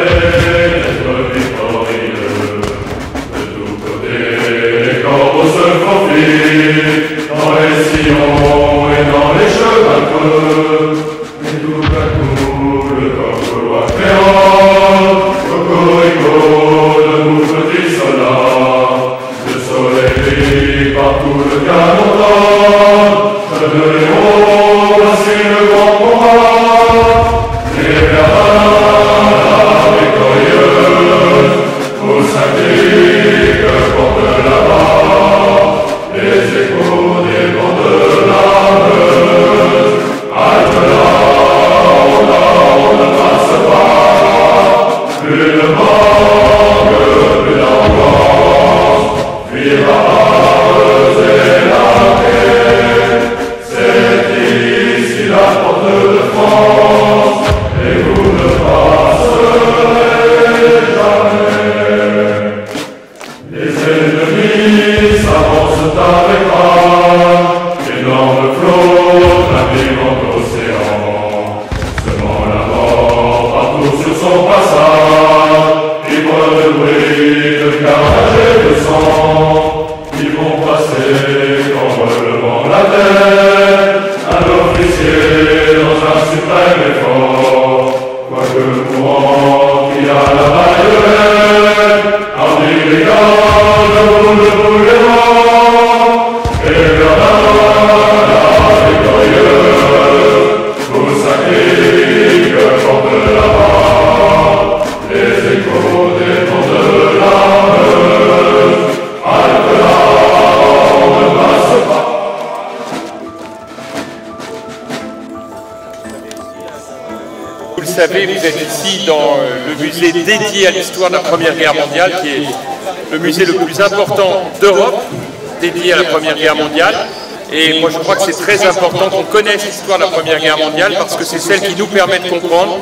d'être victorieux. De tous côtés, les corbeaux se faufilent, dans les sillons et dans les chemins creux. Et tout à coup, le corbeau doit créant, cocorico de nous petits soldats. Le soleil brille partout le canon d'or, de héros, voici le grand combat. Les bernards, victorieux, au Saint-Denis que porte là-bas, les échos des vents de la Meuse. Halte là, on ne passe pas, plus de manque, plus d'angoisse, puis la pause et la paix. C'est ici la porte de France, et vous ne passerez jamais. Les ennemis s'avancent avec rage, énorme flot naviguant l'océan, semant la mort partout sur son passage, libre de bruit, de carnage et de sang. Ils vont passer comme le vent la terre, un officier dans un suprême effort, quoique mourant qui a la baïonnette, hardi brigand, debout, debout les rangs, et Bernard, victorieux, au Saint-Denis que porte là-bas, les échos des vents de la Meuse. Halte là, on ne passe pas. Vous le savez, vous êtes ici dans le musée dédié à l'histoire de la Première Guerre mondiale, qui est le musée le plus important d'Europe, dédié à la Première Guerre mondiale. Et moi je crois que c'est très important qu'on connaisse l'histoire de la Première Guerre mondiale, parce que c'est celle qui nous permet de comprendre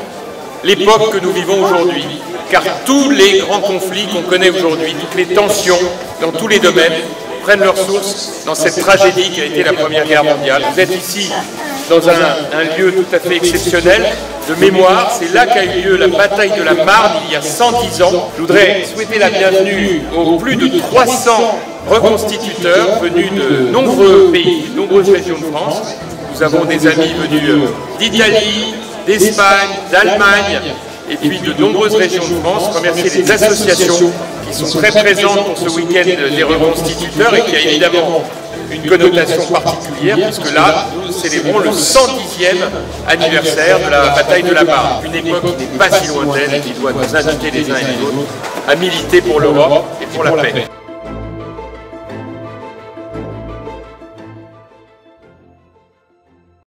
l'époque que nous vivons aujourd'hui. Car tous les grands conflits qu'on connaît aujourd'hui, toutes les tensions dans tous les domaines, prennent leur source dans cette tragédie qui a été la Première Guerre mondiale. Vous êtes ici dans un lieu tout à fait exceptionnel de mémoire. C'est là qu'a eu lieu la bataille de la Marne il y a 110 ans. Je voudrais souhaiter la bienvenue aux plus de 300 reconstituteurs venus de nombreux pays, de nombreuses régions de France. Nous avons des amis venus d'Italie, d'Espagne, d'Allemagne, et puis de nombreuses régions de France. Remercier les associations qui sont très présentes pour ce week-end des reconstituteurs et qui a évidemment une connotation particulière, puisque là, nous célébrons le 110e anniversaire de la bataille de la Marne, une époque qui n'est pas si lointaine et qui doit nous inviter les uns et les autres à militer pour l'Europe et pour la paix.